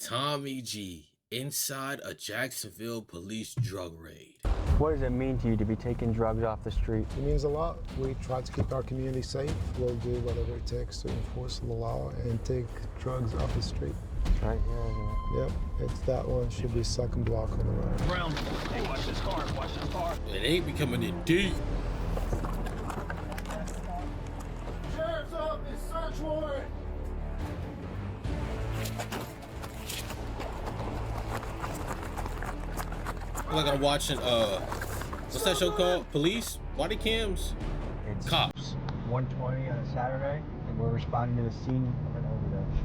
Tommy G inside a Jacksonville police drug raid. What does it mean to you to be taking drugs off the street? It means a lot. We try to keep our community safe. We'll do whatever it takes to enforce the law and take drugs off the street. Right here, isn't it? Yep, it's that one. Should be second block on the right. Brown, hey, watch this car, watch this car. It ain't becoming in deep. Sheriff's Office, search warrant! Like I'm watching what's that show called? Police? Body cams? It's Cops. 1:20 on a Saturday, and we're responding to the scene of an overdose.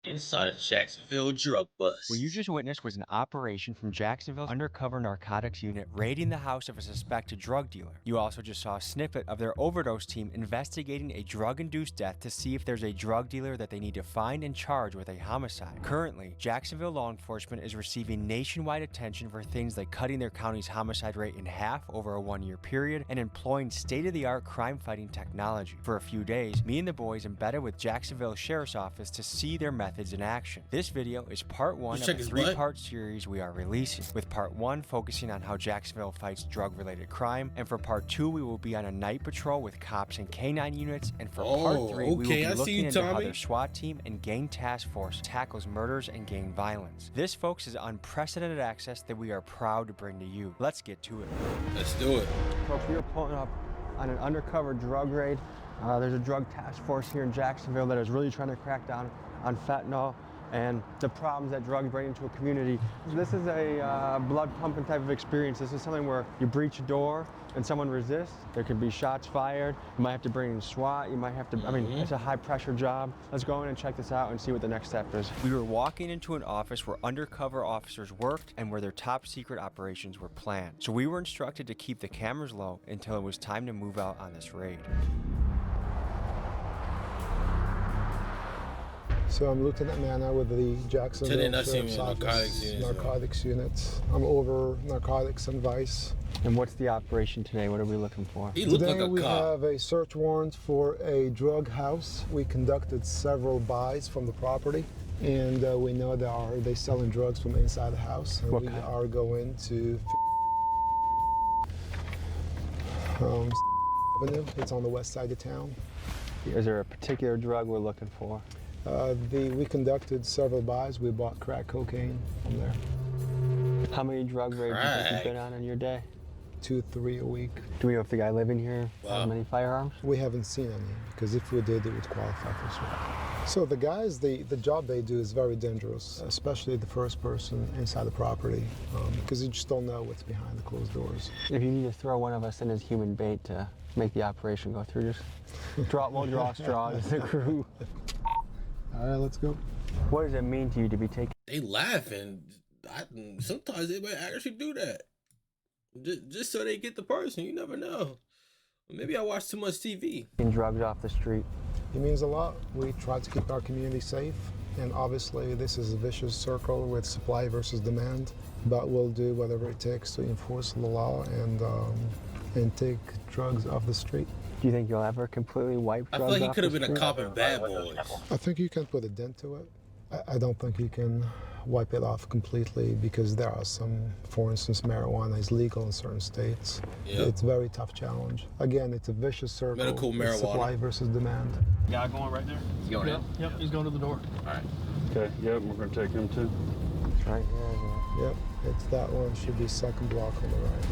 Inside a Jacksonville drug bust. What you just witnessed was an operation from Jacksonville's undercover narcotics unit raiding the house of a suspected drug dealer. You also just saw a snippet of their overdose team investigating a drug-induced death to see if there's a drug dealer that they need to find and charge with a homicide. Currently, Jacksonville law enforcement is receiving nationwide attention for things like cutting their county's homicide rate in half over a 1-year period and employing state-of-the-art crime-fighting technology. For a few days, me and the boys embedded with Jacksonville Sheriff's Office to see their methods in action. This video is part 1 of a 3-part series we are releasing, with part 1 focusing on how Jacksonville fights drug-related crime, and for part 2 we will be on a night patrol with cops and K9 units, and for part 3 we will be looking into how their SWAT team and gang task force tackles murders and gang violence. This, folks, is unprecedented access that we are proud to bring to you. Let's get to it. Let's do it. Folks, we are pulling up on an undercover drug raid. There's a drug task force here in Jacksonville that is really trying to crack down on fentanyl and the problems that drugs bring into a community. This is a blood pumping type of experience. This is something where you breach a door and someone resists. There could be shots fired. You might have to bring in SWAT. You might have to, it's a high pressure job. Let's go in and check this out and see what the next step is. We were walking into an office where undercover officers worked and where their top secret operations were planned. So we were instructed to keep the cameras low until it was time to move out on this raid. So I'm Lieutenant Manna with the Jacksonville Sheriff's Office narcotics units. I'm over narcotics and vice. And what's the operation today? What are we looking for? He looked like Today a we cop. have a search warrant for a drug house. We conducted several buys from the property, and we know they're selling drugs from inside the house. And we are going to Avenue. It's on the west side of town. Is there a particular drug we're looking for? We conducted several buys. We bought crack cocaine from there. How many drug raids do you think you've been on in your day? 2-3 a week. Do we know if the guy living here has many firearms? We haven't seen any, because if we did, it would qualify for SWAT. So the guys, the job they do is very dangerous, especially the first person inside the property, because you just don't know what's behind the closed doors. If you need to throw one of us in as human bait to make the operation go through, just we'll draw a straw as the crew. All right, let's go. What does it mean to you to be taking? They laughing. Sometimes they might actually do that. Just so they get the person. You never know. Maybe I watch too much TV. Drugs off the street. It means a lot. We try to keep our community safe, and obviously this is a vicious circle with supply versus demand, but we'll do whatever it takes to enforce the law and take drugs off the street. Do you think you'll ever completely wipe drugs off the street? I feel like he could have been a cop in Bad Boys. I think you can put a dent to it. I don't think you can wipe it off completely, because there are some, for instance, marijuana is legal in certain states. Yep. It's a very tough challenge. Again, it's a vicious circle. Medical marijuana. Supply versus demand. Guy going right there? He's going in? Yep, he's going to the door. All right. Okay, yep, we're going to take him too. It's right here, isn't it? Yep, it's that one. Should be second block on the right.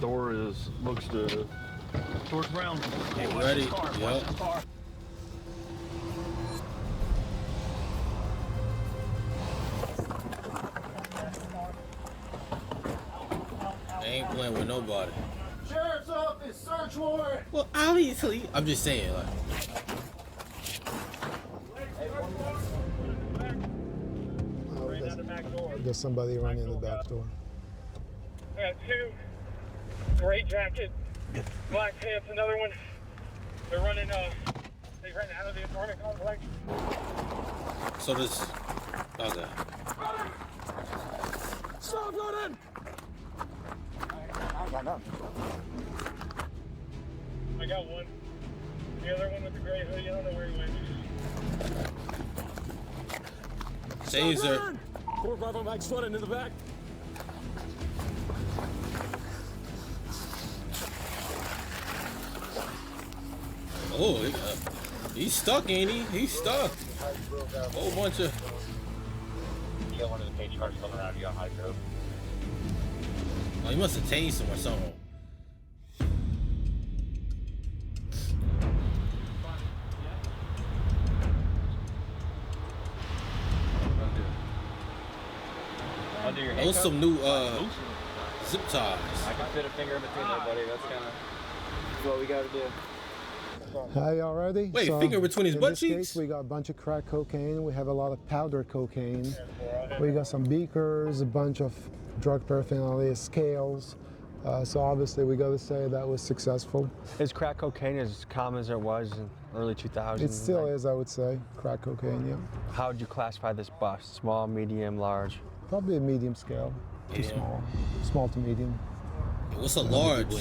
Door looks good. Door's brown. Hey, watch Ready? this car, watch this car. They ain't playing with nobody. Sheriff's Office, search warrant! Well, obviously. I'm just saying, like. There's somebody running in the back door. I got 2, gray jacket, black pants, another one. They're running, they ran out of the apartment complex. So this. Okay. Stop running! I got one. The other one with the gray hoodie, I don't know where he went. Taser. 4-5 Mike's flooding in the back. Oh, he's stuck, ain't he? He's stuck. Whole bunch of. You got one of the page cars coming around you on hydro. Oh, he must have tased him or something. Under your Those handcuff? some new zip ties. I can fit a finger in between there, buddy. That's kind of what we got to do. Hi, y'all ready? Wait, finger between his in butt this cheeks? case, we got a bunch of crack cocaine. We have a lot of powder cocaine. We got some beakers, a bunch of drug paraphernalia, scales. So obviously, we got to say that was successful. Is crack cocaine as common as it was in early 2000s? It still is, I would say, crack cocaine. Yeah, How would you classify this bust? Small, medium, large? probably a medium scale to Yeah. small to medium. What's a large?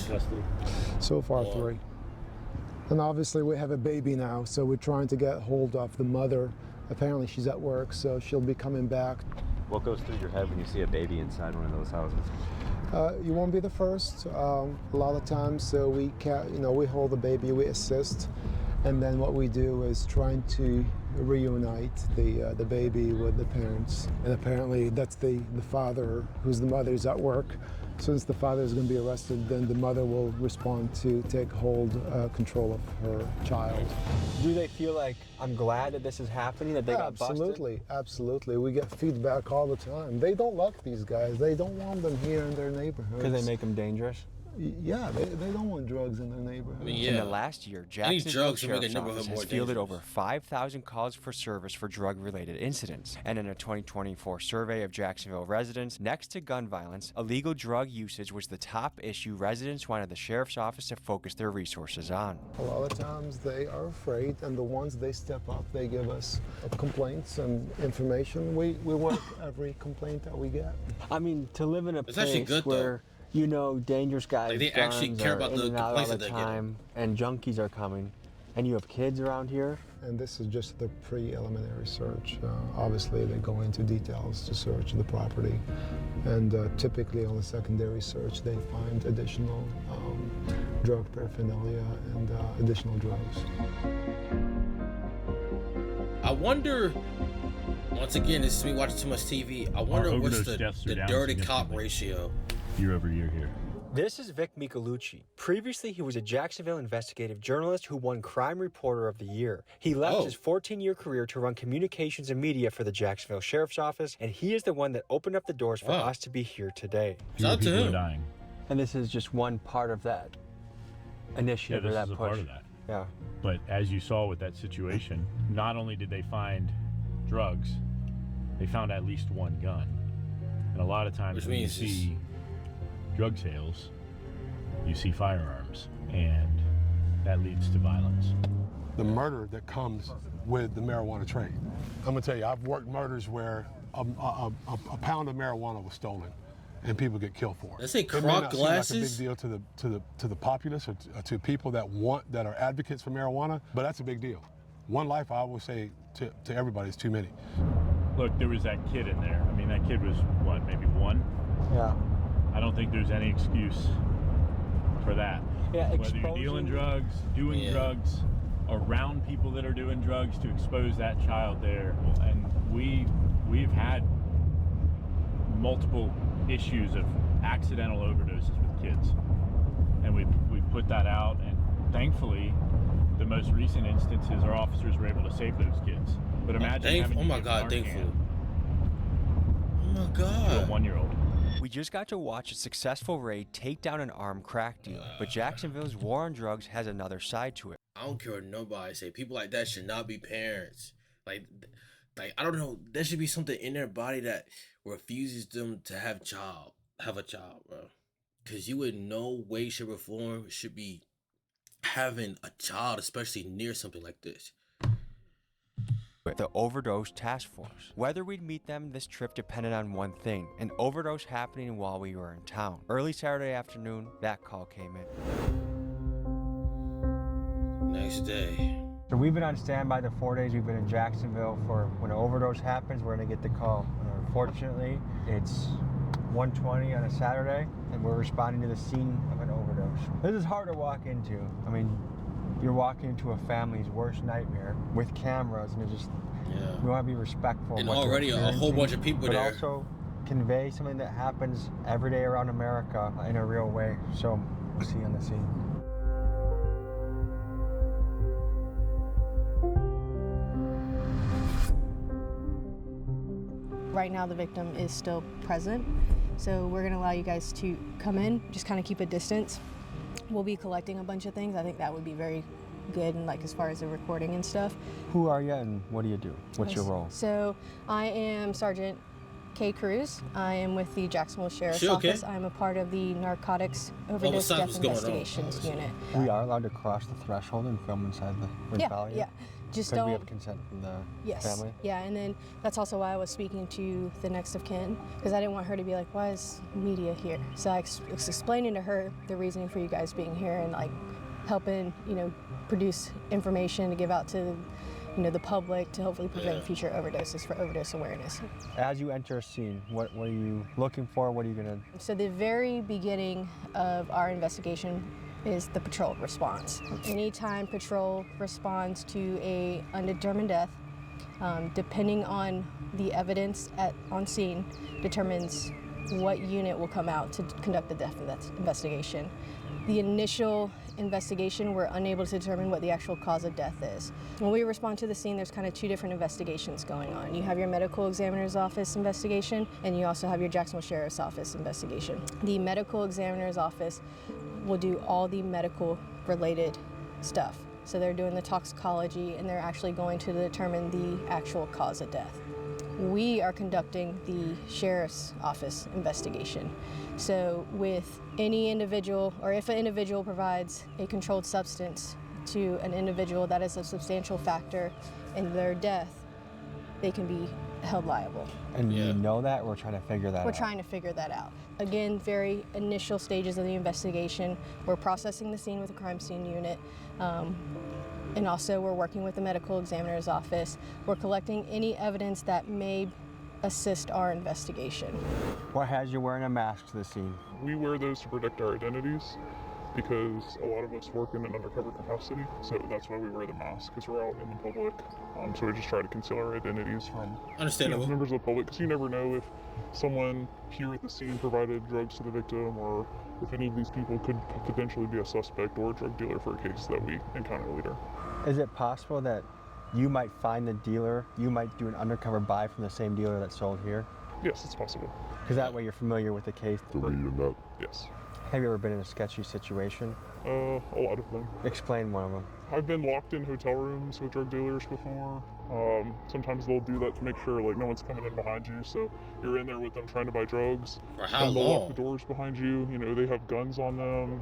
So far, Oh. 3. And obviously, we have a baby now, so we're trying to get hold of the mother. Apparently, she's at work, so she'll be coming back. What goes through your head when you see a baby inside one of those houses? You won't be the first. A lot of times, so we we hold the baby, we assist, and then what we do is trying to reunite the baby with the parents. And apparently, that's the father, who's the mother, is at work. Since the father is going to be arrested, then the mother will respond to take control of her child. Do they feel like, I'm glad that this is happening, that they got busted? Absolutely, absolutely. We get feedback all the time. They don't like these guys. They don't want them here in their neighborhoods. Because they make them dangerous? Yeah, they don't want drugs in their neighborhood. I mean, In yeah. the last year, Any Jacksonville drugs will make a Sheriff's neighborhood Office more has fielded dangerous. over 5,000 calls for service for drug-related incidents. And in a 2024 survey of Jacksonville residents, next to gun violence, illegal drug usage was the top issue residents wanted the Sheriff's Office to focus their resources on. A lot of times they are afraid, and the ones they step up, they give us complaints and information. We work every complaint that we get. I mean, to live in a It's actually place good, though. where dangerous guys, Like, they actually guns care are about in the and out all complaints the that they're getting. time, and junkies are coming, and you have kids around here. And this is just the preliminary search. Obviously, they go into details to search the property. And typically on the secondary search, they find additional drug paraphernalia and additional drugs. I wonder. Once again, this is me watching too much TV. I wonder what's overdose the deaths are down dirty cop significantly. ratio. Year over year here. This is Vic Michelucci. Previously, he was a Jacksonville investigative journalist who won Crime Reporter of the Year. He left his 14-year career to run communications and media for the Jacksonville Sheriff's Office, and he is the one that opened up the doors for Wow. us to be here today. Shout out to People are him. dying. And this is just one part of that Yeah, initiative this or that is a push. part of that. Yeah. But as you saw with that situation, not only did they find drugs, they found at least one gun. And a lot of times Which when you means see drug sales, you see firearms, and that leads to violence. The murder that comes with the marijuana trade. I'm gonna tell you, I've worked murders where a pound of marijuana was stolen, and people get killed for it. Let's say It may Croc not seem like a glasses. big deal to the populace or to people that are advocates for marijuana, but that's a big deal. One life, I always say to everybody, is too many. Look, there was that kid in there. I mean, that kid was, what, maybe 1? Yeah. I don't think there's any excuse for that. Yeah, Whether you're dealing drugs, doing drugs, around people that are doing drugs, to expose that child there. And we've had multiple issues of accidental overdoses with kids. And we've put that out, and thankfully, the most recent instances, our officers were able to save those kids. But imagine having Oh to my give God, Narcan thankful. Oh my to a God. 1-year-old. We just got to watch a successful raid take down an armed crack dealer, but Jacksonville's war on drugs has another side to it. I don't care what nobody say. People like that should not be parents. Like I don't know. There should be something in their body that refuses them to have a child, bro. Because you in no way, shape, or form should be having a child, especially near something like this. the Overdose Task Force. Whether we'd meet them this trip depended on one thing, an overdose happening while we were in town. Early Saturday afternoon, that call came in. Next day. So we've been on standby the 4 days we've been in Jacksonville for when an overdose happens, we're gonna get the call. Unfortunately, it's 1:20 on a Saturday, and we're responding to the scene of an overdose. This is hard to walk into. I mean, you're walking into a family's worst nightmare with cameras, and we want to be respectful. And of what already a whole bunch of people but there. also convey something that happens every day around America in a real way. So we'll see you on the scene. Right now the victim is still present, so we're going to allow you guys to come in, just kind of keep a distance. We'll be collecting a bunch of things. I think that would be very good, and like as far as the recording and stuff. Who are you and what do you do? What's your role? So I am Sergeant Kay Cruz. I am with the Jacksonville Sheriff's Office. I'm a part of the Narcotics Overdose Death Investigations Unit. We are allowed to cross the threshold and film inside the ring. Yeah. Just don't. We have consent from the family? Yeah, and then that's also why I was speaking to the next of kin, because I didn't want her to be like, why is media here? So I was explaining to her the reasoning for you guys being here and like helping, produce information to give out to, the public to hopefully prevent future overdoses for overdose awareness. As you enter a scene, what are you looking for? What are you gonna? So the very beginning of our investigation is the patrol response. Anytime patrol responds to a undetermined death, depending on the evidence on scene, determines what unit will come out to conduct the death investigation. The initial investigation, we're unable to determine what the actual cause of death is. When we respond to the scene, there's kind of two different investigations going on. You have your medical examiner's office investigation, and you also have your Jacksonville Sheriff's Office investigation. The medical examiner's office will do all the medical related stuff. So they're doing the toxicology, and they're actually going to determine the actual cause of death. We are conducting the Sheriff's Office investigation. So with any individual, or if an individual provides a controlled substance to an individual that is a substantial factor in their death, they can be held liable. And you know that? We're trying to figure that out. We're trying to figure that out. Again, very initial stages of the investigation. We're processing the scene with the crime scene unit. And also we're working with the medical examiner's office. We're collecting any evidence that may assist our investigation. What has you wearing a mask to the scene? We wear those to protect our identities because a lot of us work in an undercover capacity, so that's why we wear the mask, because we're out in the public. So we just try to conceal our identities from members of the public, because you never know if someone here at the scene provided drugs to the victim, or if any of these people could potentially be a suspect or a drug dealer for a case that we encounter later. Is it possible that you might find the dealer, you might do an undercover buy from the same dealer that sold here? Yes, it's possible. Because that way you're familiar with the case. Yes. Have you ever been in a sketchy situation? A lot of them. Explain one of them. I've been locked in hotel rooms with drug dealers before. Sometimes they'll do that to make sure no one's coming in behind you, so you're in there with them trying to buy drugs. For how and they'll long? lock the doors behind you. They have guns on them.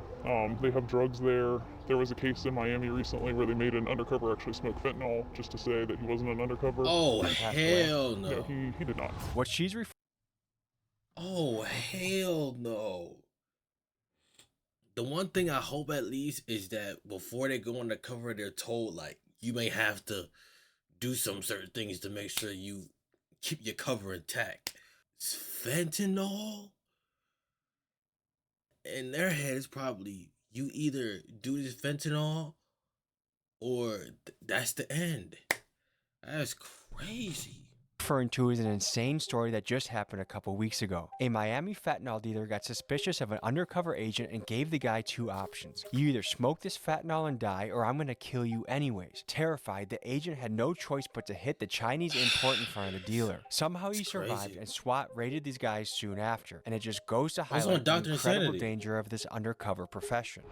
They have drugs there. There was a case in Miami recently where they made an undercover actually smoke fentanyl just to say that he wasn't an undercover. Oh, hell no. No, he did not. What she's Oh, hell no. The one thing I hope at least is that before they go undercover, they're told, you may have to do some certain things to make sure you keep your cover intact. It's fentanyl? In their head, it's probably you either do this fentanyl or that's the end. That's crazy. Referring to is an insane story that just happened a couple weeks ago. A Miami fentanyl dealer got suspicious of an undercover agent and gave the guy two options. You either smoke this fentanyl and die, or I'm gonna kill you anyways. Terrified, the agent had no choice but to hit the Chinese import in front of the dealer. Somehow he survived, and SWAT raided these guys soon after. And it just goes to highlight the incredible danger of this undercover profession.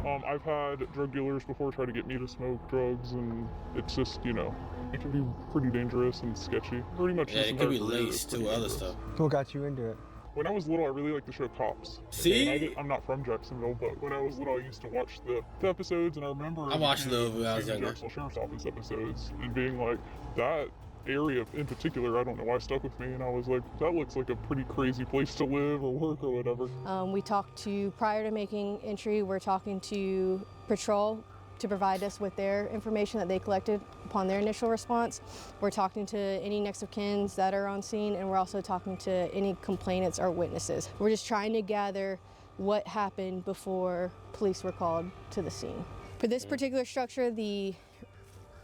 I've had drug dealers before try to get me to smoke drugs, and it's just, it can be pretty dangerous and sketchy. Pretty much. Yeah, it could be laced to other stuff. What got you into it? When I was little, I really liked the show Cops. See? I'm not from Jacksonville, but when I was little, I used to watch the episodes, and I remember I watched a little bit when I was seeing the younger. Jacksonville Sheriff's Office episodes and being like, that area in particular, I don't know why, stuck with me, and I was like, that looks like a pretty crazy place to live or work or whatever. We talked to, prior to making entry, we're talking to patrol to provide us with their information that they collected upon their initial response. We're talking to any next of kins that are on scene, and we're also talking to any complainants or witnesses. We're just trying to gather what happened before police were called to the scene. For this particular structure, the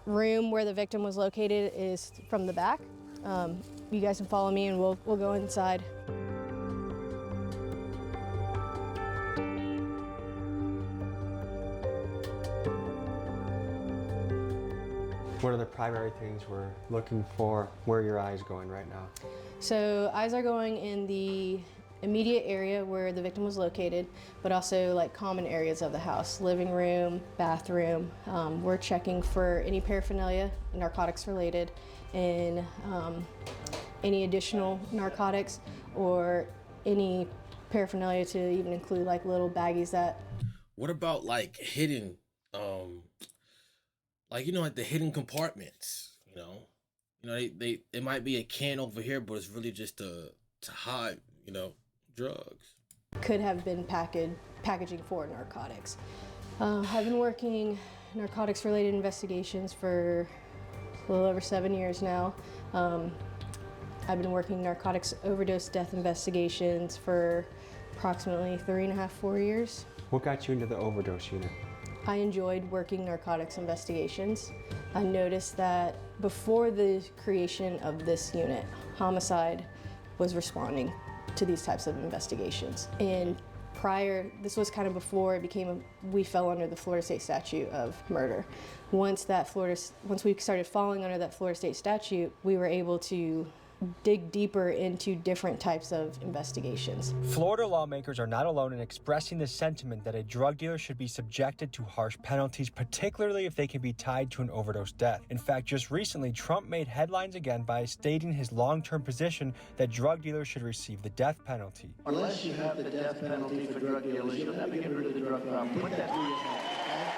room where the victim was located is from the back. You guys can follow me and we'll go inside. What are the primary things we're looking for? Where are your eyes going right now? So eyes are going in the immediate area where the victim was located, but also like common areas of the house, living room, bathroom. We're checking for any paraphernalia, narcotics related, and any additional narcotics or any paraphernalia to even include like little baggies that. What about like hidden, like, you know, like the hidden compartments, you know, it might be a can over here, but it's really just to hide, you know, drugs. Could have been packaging for narcotics. I've been working narcotics related investigations for a little over 7 years now. I've been working narcotics overdose death investigations for approximately 3.5, 4 years. What got you into the overdose unit? I enjoyed working narcotics investigations. I noticed that before the creation of this unit, homicide was responding to these types of investigations. And prior, this was kind of before it became, we fell under the Florida state statute of murder. Once we started falling under that Florida state statute, we were able to dig deeper into different types of investigations. Florida lawmakers are not alone in expressing the sentiment that a drug dealer should be subjected to harsh penalties, particularly if they can be tied to an overdose death. In fact, just recently, Trump made headlines again by stating his long-term position that drug dealers should receive the death penalty. Unless you have the death penalty for drug dealers, you'll never get rid of the drug problem. Put that through your head.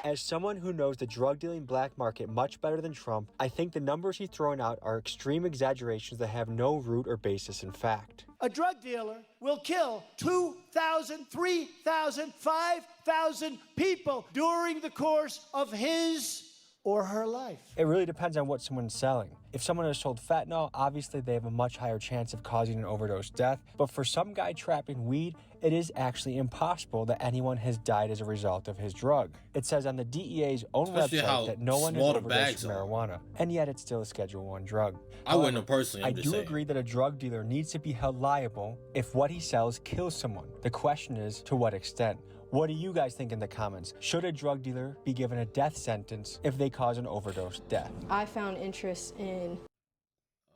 As someone who knows the drug dealing black market much better than Trump, I think the numbers he's throwing out are extreme exaggerations that have no root or basis in fact. A drug dealer will kill 2,000, 3,000, 5,000 people during the course of his or her life. It really depends on what someone's selling. If someone has sold fentanyl, obviously they have a much higher chance of causing an overdose death, but for some guy trapping weed, it is actually impossible that anyone has died as a result of his drug. It says on the DEA's own website that no one has overdosed from marijuana, and yet it's still a Schedule I drug. I wouldn't know personally. I do agree that a drug dealer needs to be held liable if what he sells kills someone. The question is, to what extent? What do you guys think in the comments? Should a drug dealer be given a death sentence if they cause an overdose death? I found interest in...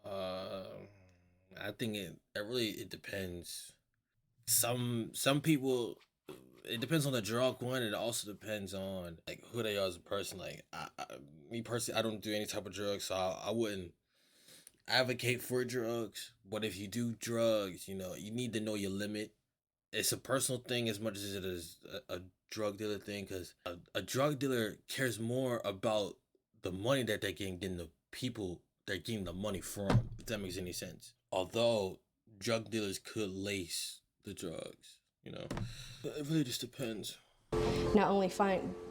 I think it really depends. Some people, it depends on the drug one. It also depends on like who they are as a person. Like me personally, I don't do any type of drugs, so I wouldn't advocate for drugs. But if you do drugs, you know, you need to know your limit. It's a personal thing as much as it is a drug dealer thing, because a drug dealer cares more about the money that they're getting than the people they're getting the money from, if that makes any sense. Although drug dealers could lace the drugs, you know, it really just depends. Not only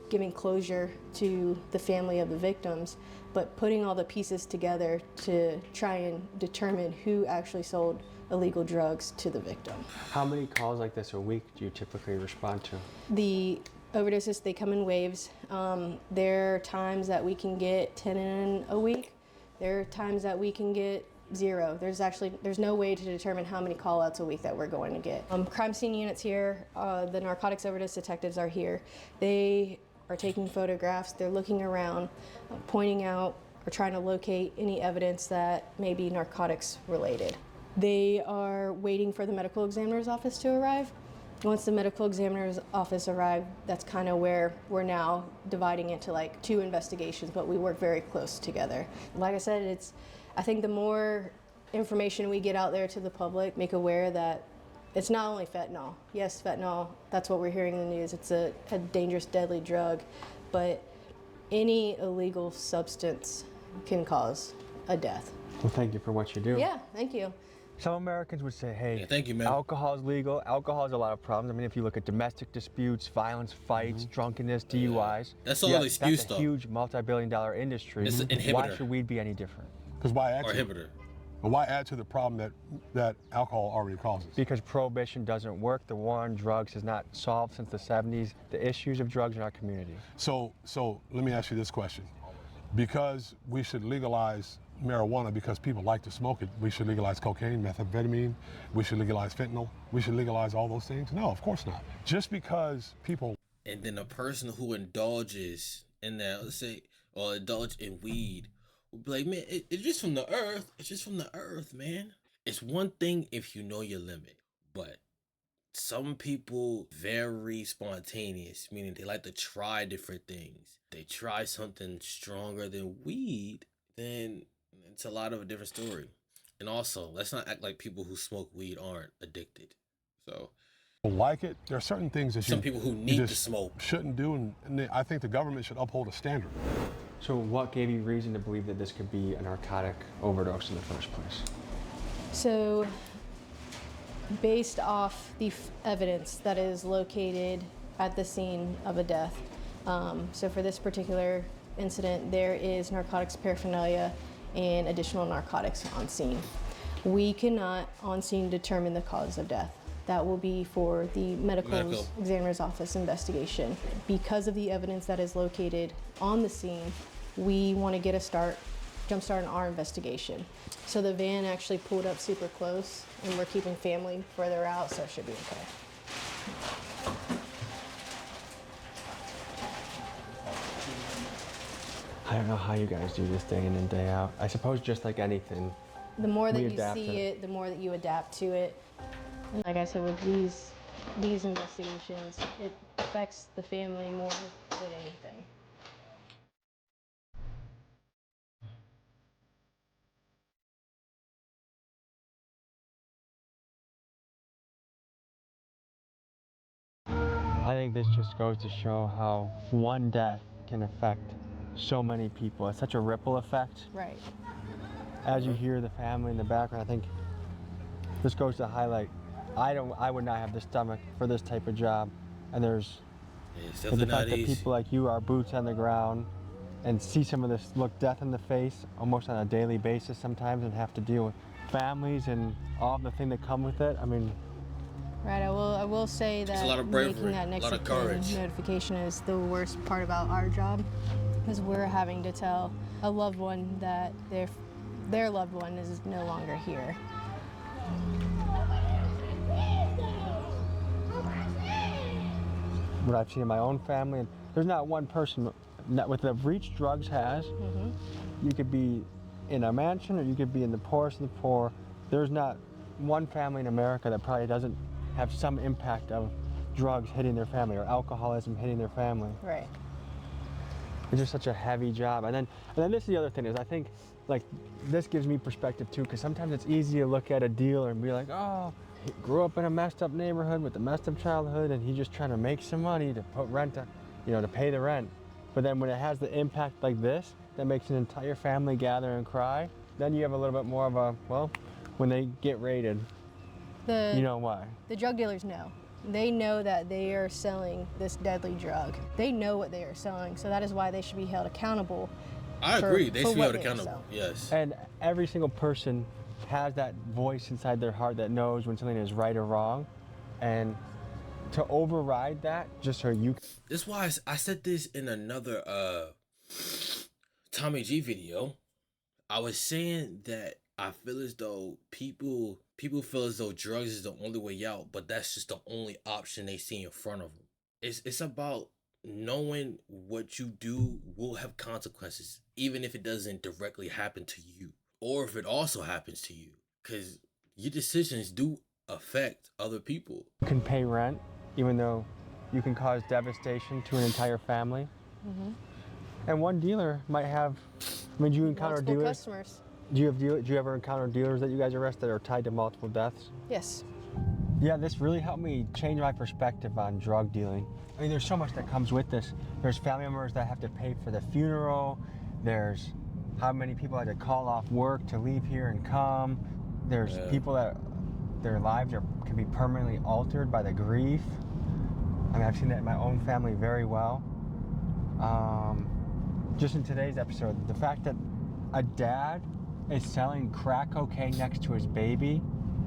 giving closure to the family of the victims, but putting all the pieces together to try and determine who actually sold illegal drugs to the victim. How many calls like this a week do you typically respond to? The overdoses, they come in waves. There are times that we can get 10 in a week. There are times that we can get 0. There's no way to determine how many call outs a week that we're going to get. Crime scene units here, the narcotics overdose detectives are here. They are taking photographs, they're looking around, pointing out or trying to locate any evidence that may be narcotics related. They are waiting for the medical examiner's office to arrive. Once the medical examiner's office arrives, that's kind of where we're now dividing into like 2 investigations, but we work very close together. Like I said, I think the more information we get out there to the public, make aware that it's not only fentanyl. Yes, fentanyl, that's what we're hearing in the news. It's a dangerous, deadly drug, but any illegal substance can cause a death. Well, thank you for what you do. Yeah, thank you. Some Americans would say, hey, thank you, man. Alcohol is legal. Alcohol has a lot of problems. I mean, if you look at domestic disputes, violence, fights, drunkenness, DUIs. That's all excuse That's a stuff. huge multi-billion-dollar industry. It's an inhibitor. Why should weed be any different? Because why add Or to inhibitor. why add to the problem that alcohol already causes? Because prohibition doesn't work. The war on drugs has not solved since the 70s the issues of drugs in our community. So let me ask you this question. Because we should legalize marijuana because people like to smoke it, we should legalize cocaine, methamphetamine, we should legalize fentanyl, we should legalize all those things? No, of course not. Just because people... And then a person who indulges in that, let's say, or indulge in weed, would be like, man, it's just from the earth. It's just from the earth, man. It's one thing if you know your limit, but some people very spontaneous, meaning they like to try different things. They try something stronger than weed, then it's a lot of a different story. And also, let's not act like people who smoke weed aren't addicted. So, like it, there are certain things that some people who need to smoke shouldn't do, and I think the government should uphold a standard. So what gave you reason to believe that this could be a narcotic overdose in the first place? So, based off the evidence that is located at the scene of a death, so for this particular incident, there is narcotics paraphernalia and additional narcotics on scene. We cannot on scene determine the cause of death. That will be for the medical examiner's office investigation. Because of the evidence that is located on the scene, we want to get a jumpstart in our investigation. So the van actually pulled up super close, and we're keeping family further out, so it should be okay. I don't know how you guys do this day in and day out. I suppose just like anything, The more that you see it, the more that you adapt to it. And like I said, with these investigations, it affects the family more than anything. I think this just goes to show how one death can affect so many people. It's such a ripple effect. Right. As you hear the family in the background, I think this goes to highlight I would not have the stomach for this type of job. And there's the fact that people like you are boots on the ground and see some of this, look death in the face almost on a daily basis sometimes, and have to deal with families and all the thing that come with it. I mean, right, I will say that a lot of bravery, making that next a lot of courage. notification is the worst part about our job, because we're having to tell a loved one that their loved one is no longer here. what I've seen in my own family, and there's not one person with the reach drugs has. You could be in a mansion or you could be in the poorest of the poor. There's not one family in America that probably doesn't have some impact of drugs hitting their family or alcoholism hitting their family. Right. It's just such a heavy job. And then this is the other thing is I think like this gives me perspective too, because sometimes it's easy to look at a dealer and be like, oh, he grew up in a messed up neighborhood with a messed up childhood and he's just trying to make some money to put rent on, to pay the rent. But then when it has the impact like this, that makes an entire family gather and cry, then you have a little bit more of a, well, when they get raided, you know why. The drug dealers know. They know that they are selling this deadly drug. They know what they are selling, so that is why they should be held accountable. I agree. They should be held accountable. Yes. And every single person has that voice inside their heart that knows when something is right or wrong, and to override that just so you. This is why I said this in another Tommy G video. I was saying that I feel as though people feel as though drugs is the only way out, but that's just the only option they see in front of them. It's about knowing what you do will have consequences, even if it doesn't directly happen to you, or if it also happens to you, because your decisions do affect other people. You can pay rent, even though you can cause devastation to an entire family. And one dealer might have. I mean, do you encounter multiple dealers? Customers. Do you ever encounter dealers that you guys arrest that are tied to multiple deaths? Yes. Yeah, this really helped me change my perspective on drug dealing. I mean, there's so much that comes with this. There's family members that have to pay for the funeral. There's how many people had to call off work to leave here and come. There's people that their lives can be permanently altered by the grief. I mean, I've seen that in my own family very well. Just in today's episode, the fact that a dad is selling crack cocaine next to his baby,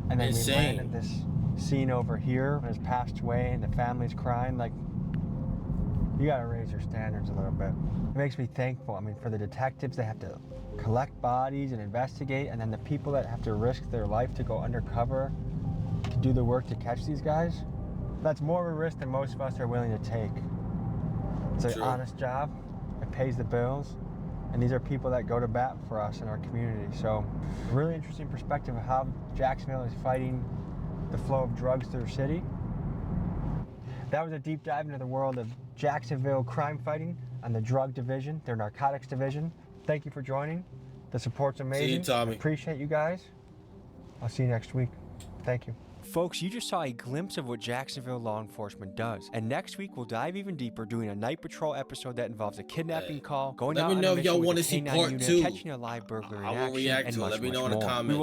and then we land at this scene over here when he's passed away and the family's crying, like, you gotta raise your standards a little bit. It makes me thankful, I mean, for the detectives that have to collect bodies and investigate, and then the people that have to risk their life to go undercover to do the work to catch these guys. That's more of a risk than most of us are willing to take. It's an honest job, it pays the bills, and these are people that go to bat for us in our community. So, a really interesting perspective of how Jacksonville is fighting the flow of drugs through the city. That was a deep dive into the world of Jacksonville crime fighting and the drug division, their narcotics division. Thank you for joining. The support's amazing. See you, Tommy. Appreciate you guys. I'll see you next week. Thank you. Folks, you just saw a glimpse of what Jacksonville law enforcement does. And next week, we'll dive even deeper, doing a night patrol episode that involves a kidnapping call, going out on a mission with a K9 unit, catching a live burglary in action, and much, much more. We will